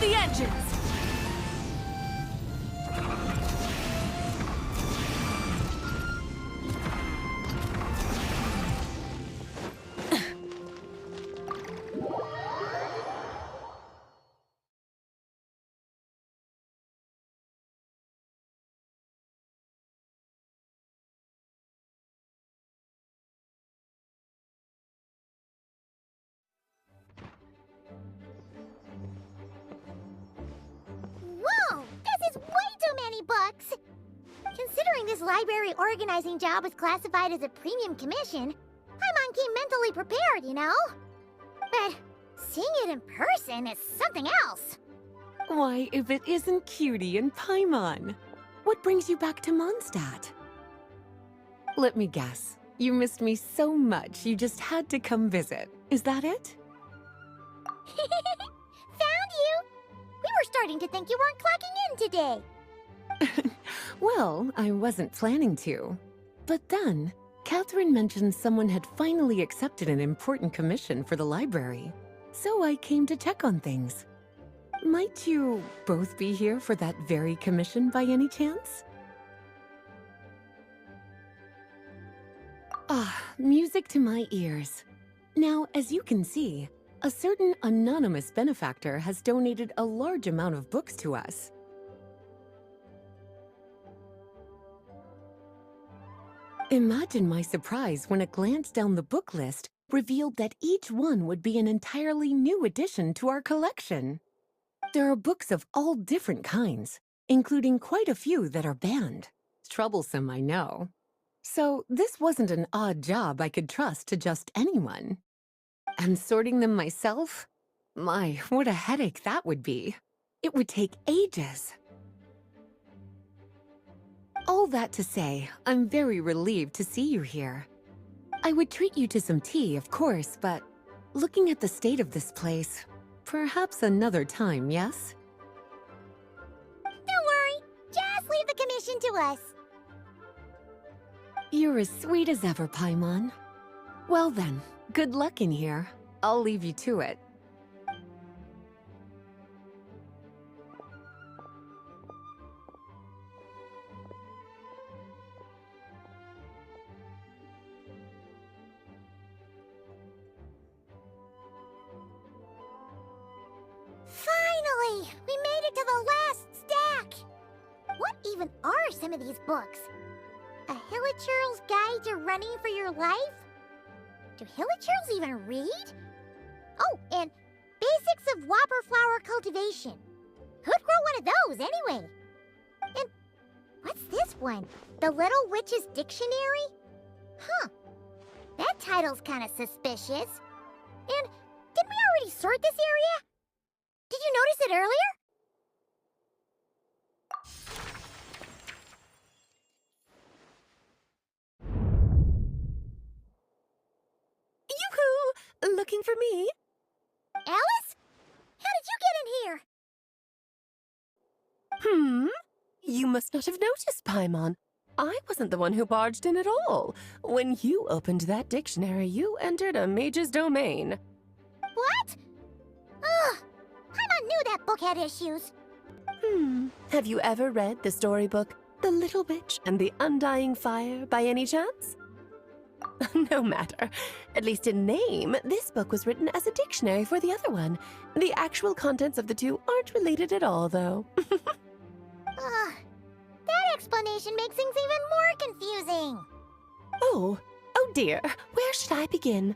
the engines! Whoa! This is way too many books! Considering this library organizing job is classified as a premium commission, Paimon came mentally prepared, you know? But seeing it in person is something else. Why, if it isn't Cutie and Paimon? What brings you back to Mondstadt? Let me guess. You missed me so much you just had to come visit. Is that it? Found you! We were starting to think you weren't clocking in today. Well, I wasn't planning to. But then, Catherine mentioned someone had finally accepted an important commission for the library. So I came to check on things. Might you both be here for that very commission by any chance? Ah, music to my ears. Now, as you can see, a certain anonymous benefactor has donated a large amount of books to us. Imagine my surprise when a glance down the book list revealed that each one would be an entirely new addition to our collection. There are books of all different kinds, including quite a few that are banned. Troublesome, I know. So this wasn't an odd job I could trust to just anyone. And sorting them myself? My, what a headache that would be. It would take ages. All that to say, I'm very relieved to see you here. I would treat you to some tea, of course, but looking at the state of this place, perhaps another time, yes? Don't worry, just leave the commission to us. You're as sweet as ever, Paimon. Well then, good luck in here. I'll leave you to it. Finally! We made it to the last stack! What even are some of these books? A Hilichurl's Guide to Running for Your Life? Do Hilichurls even read? Oh, and Basics of Whopper Flower Cultivation. Who'd grow one of those, anyway? And what's this one? The Little Witch's Dictionary? Huh. That title's kind of suspicious. And didn't we already sort this area? Did you notice it earlier? Yoo-hoo! Looking for me? Alice? How did you get in here? You must not have noticed, Paimon. I wasn't the one who barged in at all. When you opened that dictionary, you entered a mage's domain. What? Ugh! Paimon knew that book had issues. Have you ever read the storybook, The Little Witch and the Undying Fire, by any chance? No matter. At least in name, this book was written as a dictionary for the other one. The actual contents of the two aren't related at all, though. Ugh. That explanation makes things even more confusing. Oh dear. Where should I begin?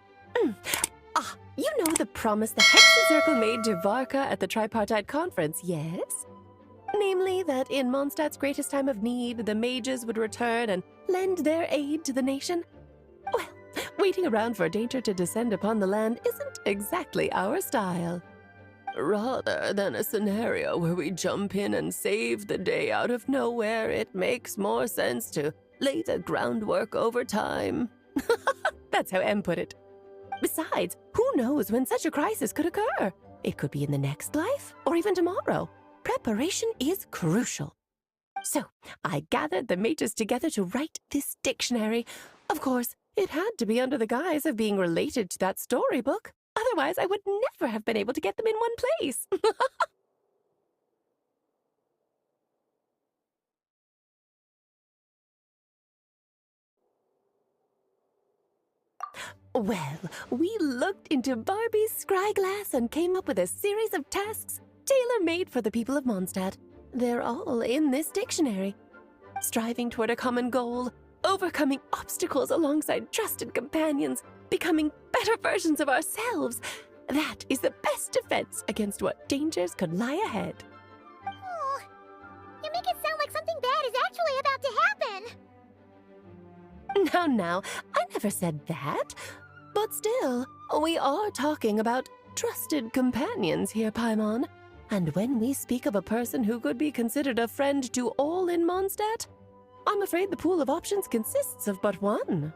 You know the promise the Hexen Circle made to Varka at the Tripartite Conference, yes? Namely, that in Mondstadt's greatest time of need, the mages would return and lend their aid to the nation. Well, waiting around for danger to descend upon the land isn't exactly our style. Rather than a scenario where we jump in and save the day out of nowhere, it makes more sense to lay the groundwork over time. That's how Em put it. Besides, who knows when such a crisis could occur? It could be in the next life, or even tomorrow. Preparation is crucial. So, I gathered the mages together to write this dictionary. Of course, it had to be under the guise of being related to that storybook. Otherwise, I would never have been able to get them in one place. Well, we looked into Barbie's scryglass and came up with a series of tasks tailor-made for the people of Mondstadt. They're all in this dictionary. Striving toward a common goal, overcoming obstacles alongside trusted companions, becoming better versions of ourselves. That is the best defense against what dangers could lie ahead. Oh, you make it sound like something bad is actually about to happen. Now, I never said that. But still, we are talking about trusted companions here, Paimon. And when we speak of a person who could be considered a friend to all in Mondstadt, I'm afraid the pool of options consists of but one.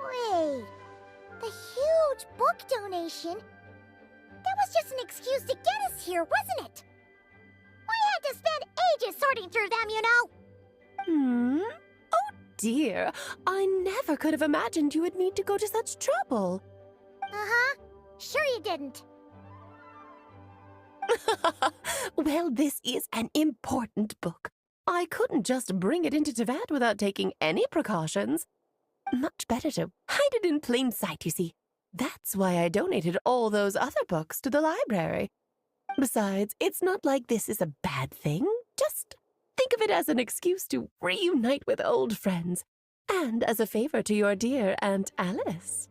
Wait, the huge book donation? That was just an excuse to get us here, wasn't it? We had to spend ages sorting through them, you know. Oh dear, I never could have imagined you would need to go to such trouble. Uh-huh. Sure you didn't. Well, this is an important book. I couldn't just bring it into Tevat without taking any precautions. Much better to hide it in plain sight, you see. That's why I donated all those other books to the library. Besides, it's not like this is a bad thing. Just think of it as an excuse to reunite with old friends. And as a favor to your dear Aunt Alice.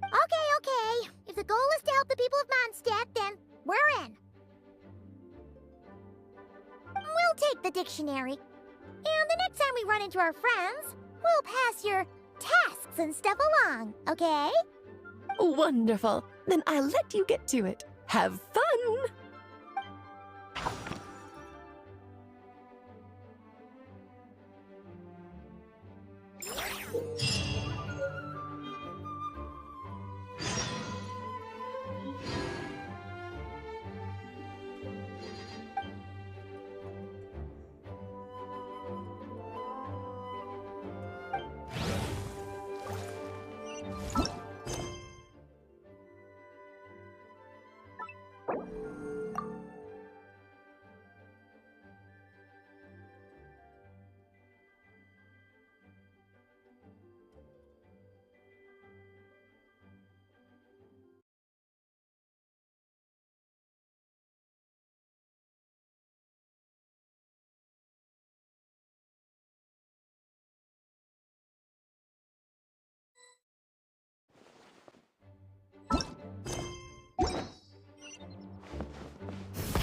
Okay. If the goal is to help the people of Mondstadt, then we're in. We'll take the dictionary. And the next time we run into our friends, we'll pass your tasks and stuff along, okay? Wonderful. Then I'll let you get to it. Have fun!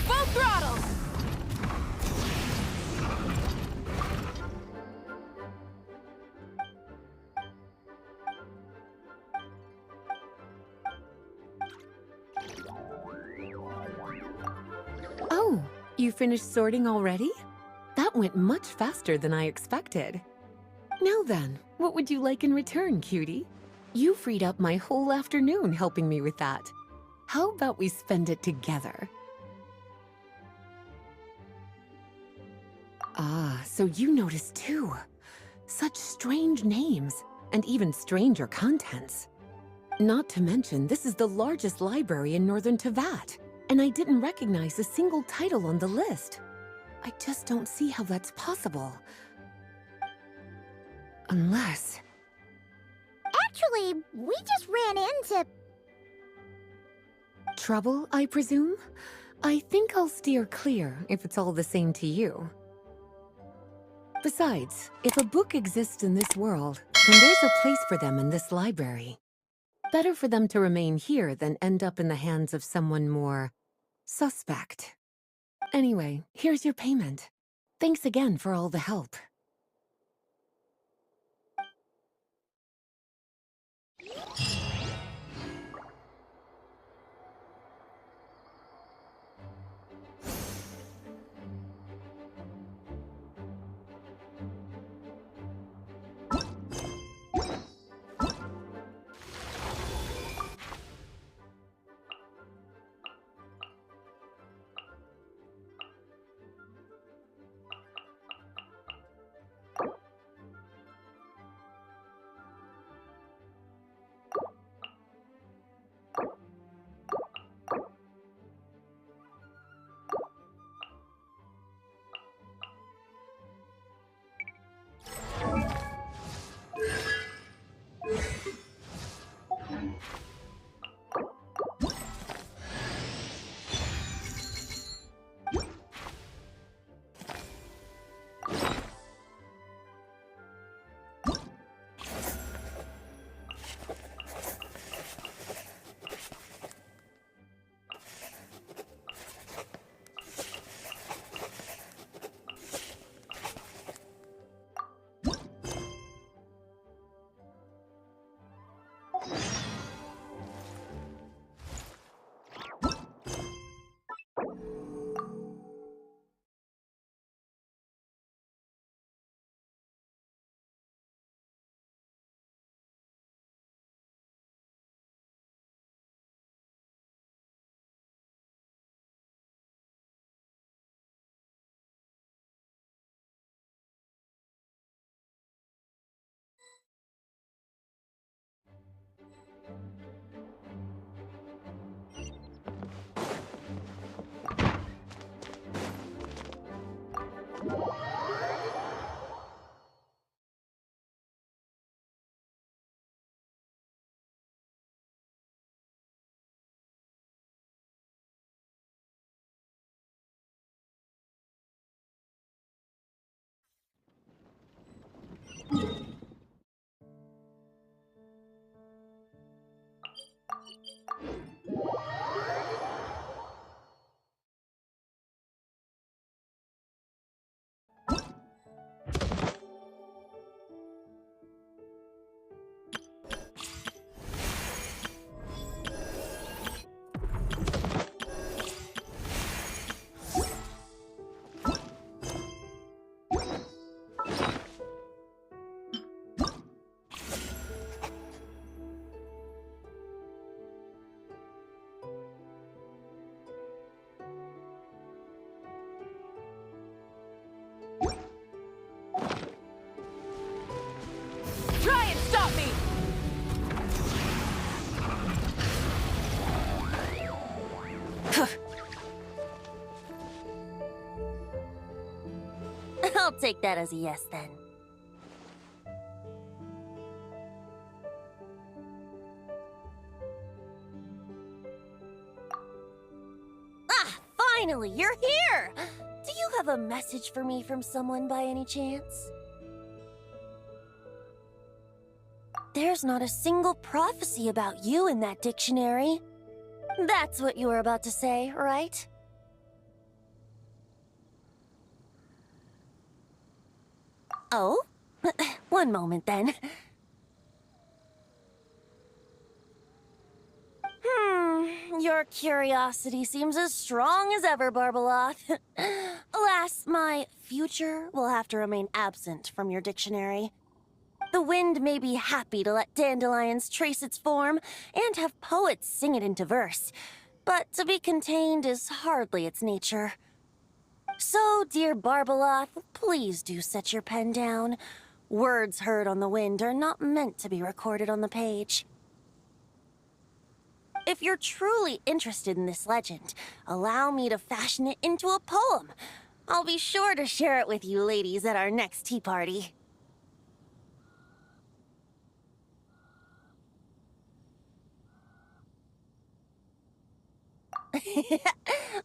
Full throttle! Oh, you finished sorting already? That went much faster than I expected. Now then, what would you like in return, cutie? You freed up my whole afternoon helping me with that. How about we spend it together? Ah, so you noticed too. Such strange names, and even stranger contents. Not to mention, this is the largest library in Northern Tevat, and I didn't recognize a single title on the list. I just don't see how that's possible. Unless... Actually, we just ran into... Trouble, I presume? I think I'll steer clear if it's all the same to you. Besides, if a book exists in this world, then there's a place for them in this library. Better for them to remain here than end up in the hands of someone more suspect. Anyway, here's your payment. Thanks again for all the help. take that as a yes, then. Ah, finally, you're here! Do you have a message for me from someone by any chance? There's not a single prophecy about you in that dictionary. That's what you were about to say, right? Oh? One moment, then. Your curiosity seems as strong as ever, Barbeloth. Alas, my future will have to remain absent from your dictionary. The wind may be happy to let dandelions trace its form and have poets sing it into verse, but to be contained is hardly its nature. So, dear Barbeloth, please do set your pen down. Words heard on the wind are not meant to be recorded on the page. If you're truly interested in this legend, allow me to fashion it into a poem. I'll be sure to share it with you ladies at our next tea party.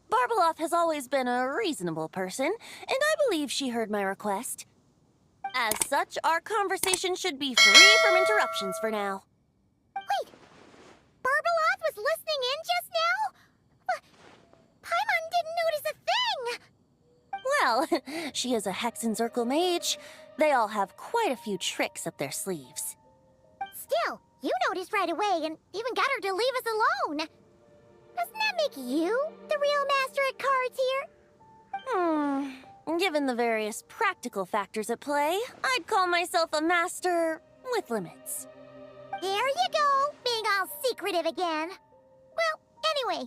Barbeloth has always been a reasonable person, and I believe she heard my request. As such, our conversation should be free from interruptions for now. Wait! Barbeloth was listening in just now? Paimon didn't notice a thing! Well, she is a Hexenzirkel mage. They all have quite a few tricks up their sleeves. Still, you noticed right away and even got her to leave us alone. Doesn't that make you the real master at cards here? Given the various practical factors at play, I'd call myself a master with limits. There you go, being all secretive again. Well, anyway,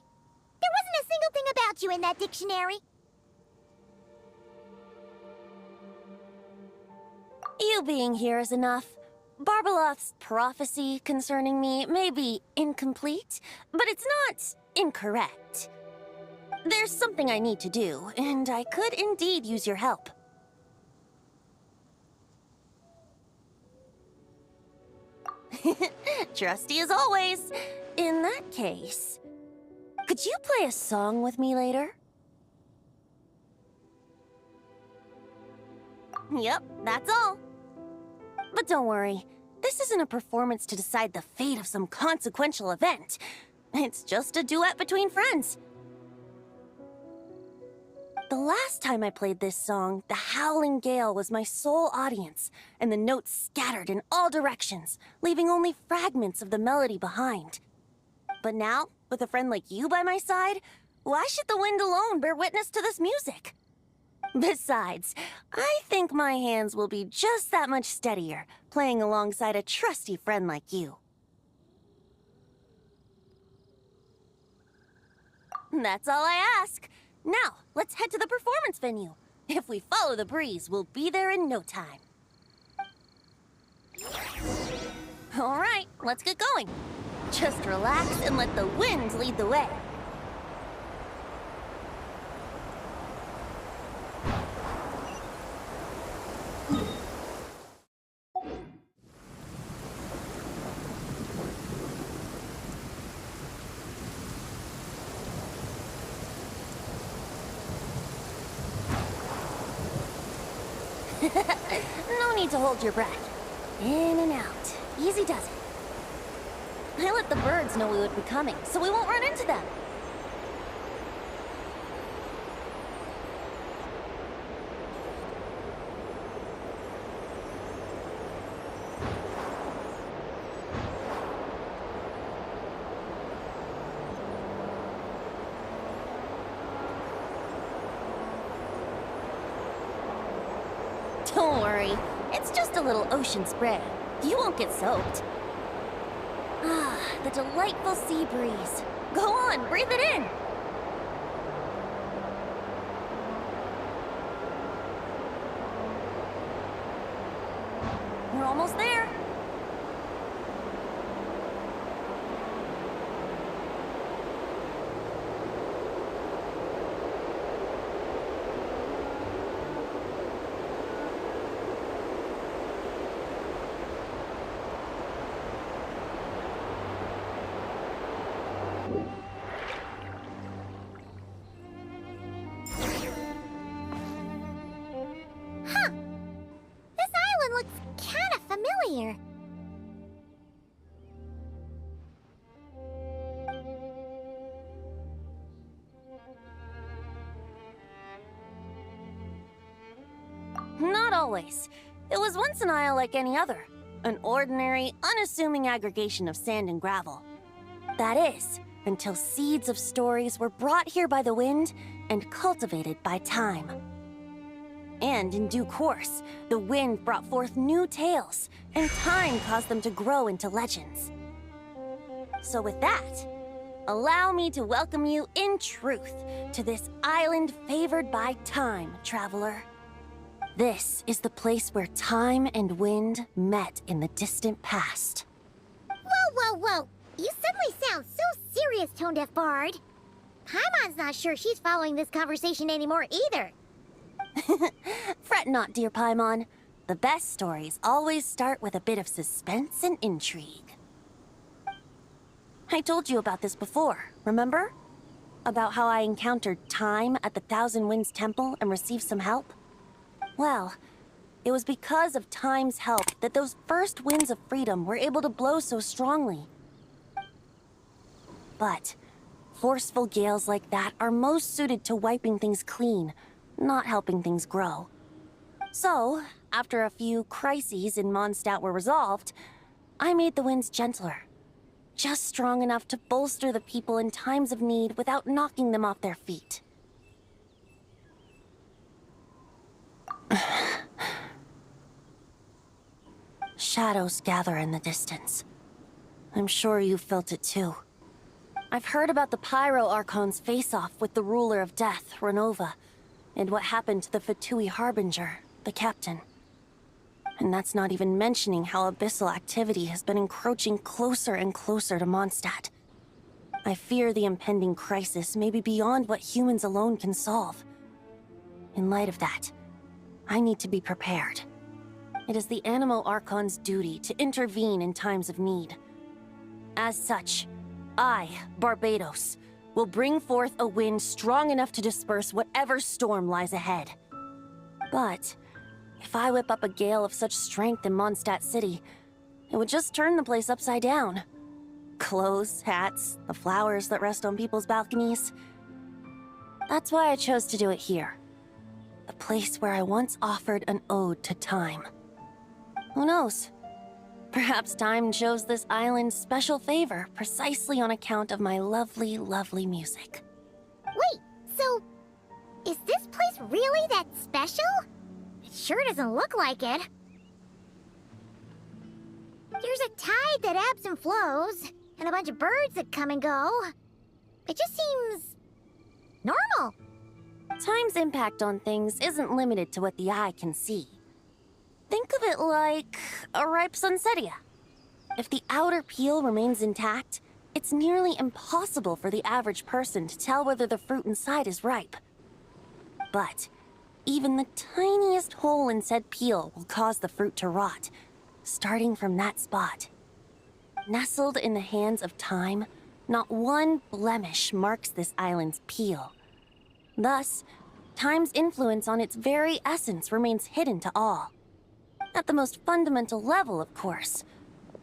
there wasn't a single thing about you in that dictionary. You being here is enough. Barbeloth's prophecy concerning me may be incomplete, but it's not incorrect. There's something I need to do, and I could indeed use your help. Trusty as always. In that case, could you play a song with me later? Yep, that's all. But don't worry, this isn't a performance to decide the fate of some consequential event. It's just a duet between friends. The last time I played this song, the howling gale was my sole audience, and the notes scattered in all directions, leaving only fragments of the melody behind. But now, with a friend like you by my side, why should the wind alone bear witness to this music? Besides, I think my hands will be just that much steadier, playing alongside a trusty friend like you. That's all I ask. Now, let's head to the performance venue. If we follow the breeze, we'll be there in no time. All right, let's get going. Just relax and let the wind lead the way. No need to hold your breath. In and out. Easy does it. I let the birds know we would be coming, so we won't run into them. Don't worry, it's just a little ocean spray. You won't get soaked. Ah, the delightful sea breeze. Go on, breathe it in. We're almost there. not always. It was once an isle like any other. An ordinary, unassuming aggregation of sand and gravel. That is, until seeds of stories were brought here by the wind and cultivated by time. And in due course, the wind brought forth new tales, and time caused them to grow into legends. So with that, allow me to welcome you in truth to this island favored by time, traveler. This is the place where time and wind met in the distant past. Whoa! You suddenly sound so serious, Tone Deaf Bard. Paimon's not sure she's following this conversation anymore either. Fret not, dear Paimon. The best stories always start with a bit of suspense and intrigue. I told you about this before, remember? About how I encountered Time at the Thousand Winds Temple and received some help? Well, it was because of Time's help that those first winds of freedom were able to blow so strongly. But forceful gales like that are most suited to wiping things clean, not helping things grow. So, after a few crises in Mondstadt were resolved, I made the winds gentler. Just strong enough to bolster the people in times of need without knocking them off their feet. Shadows gather in the distance. I'm sure you felt it too. I've heard about the Pyro Archon's face-off with the ruler of death, Renova, and what happened to the Fatui Harbinger, the captain. And that's not even mentioning how abyssal activity has been encroaching closer and closer to Mondstadt. I fear the impending crisis may be beyond what humans alone can solve. In light of that, I need to be prepared. It is the Animo Archon's duty to intervene in times of need. As such, I, Barbados, will bring forth a wind strong enough to disperse whatever storm lies ahead. But if I whip up a gale of such strength in Mondstadt City, it would just turn the place upside down. Clothes, hats, the flowers that rest on people's balconies. That's why I chose to do it here. The place where I once offered an ode to time. Who knows? Perhaps time shows this island special favor precisely on account of my lovely, lovely music. Wait, so is this place really that special? It sure doesn't look like it. There's a tide that ebbs and flows, and a bunch of birds that come and go. It just seems normal. Time's impact on things isn't limited to what the eye can see. Think of it like a ripe sunsetia. If the outer peel remains intact, it's nearly impossible for the average person to tell whether the fruit inside is ripe. But even the tiniest hole in said peel will cause the fruit to rot, starting from that spot. Nestled in the hands of time, not one blemish marks this island's peel. Thus, time's influence on its very essence remains hidden to all. At the most fundamental level, of course,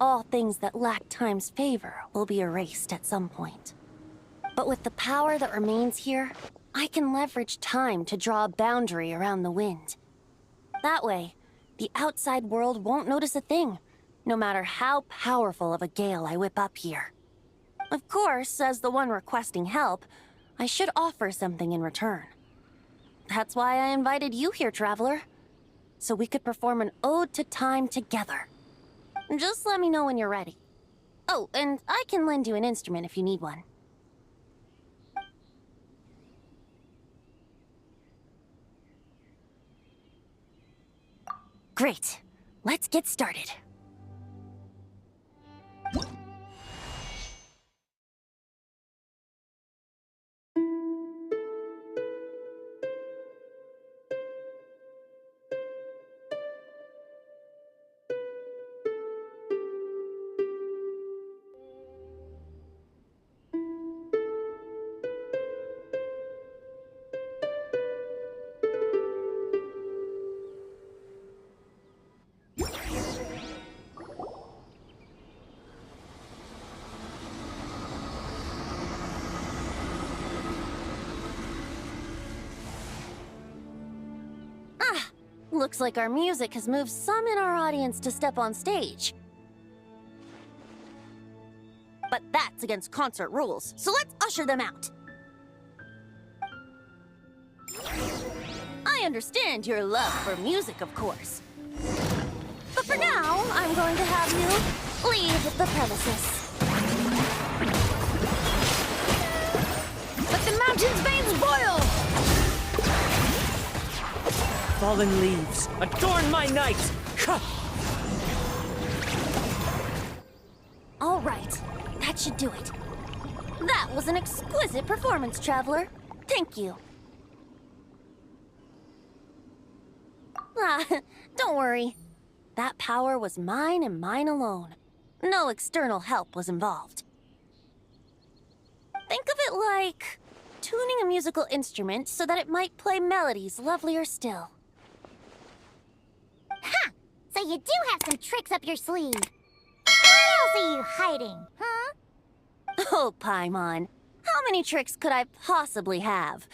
all things that lack time's favor will be erased at some point. But with the power that remains here, I can leverage time to draw a boundary around the wind. That way, the outside world won't notice a thing, no matter how powerful of a gale I whip up here. Of course, as the one requesting help, I should offer something in return. That's why I invited you here, traveler. So we could perform an ode to time together. Just let me know when you're ready. Oh, and I can lend you an instrument if you need one. Great. Let's get started. Looks like our music has moved some in our audience to step on stage. But that's against concert rules, so let's usher them out. I understand your love for music, of course. But for now, I'm going to have you leave the premises. Let the mountain's veins boil! Fallen leaves, adorn my night! All right, that should do it. That was an exquisite performance, Traveler. Thank you. Ah, don't worry. That power was mine and mine alone. No external help was involved. Think of it like tuning a musical instrument so that it might play melodies lovelier still. Ha! So you do have some tricks up your sleeve. What else are you hiding, huh? Oh, Paimon. How many tricks could I possibly have?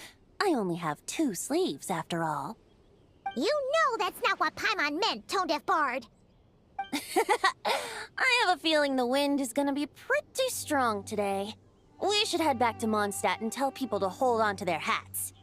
I only have 2 sleeves, after all. You know that's not what Paimon meant, tone-deaf bard. I have a feeling the wind is gonna be pretty strong today. We should head back to Mondstadt and tell people to hold on to their hats.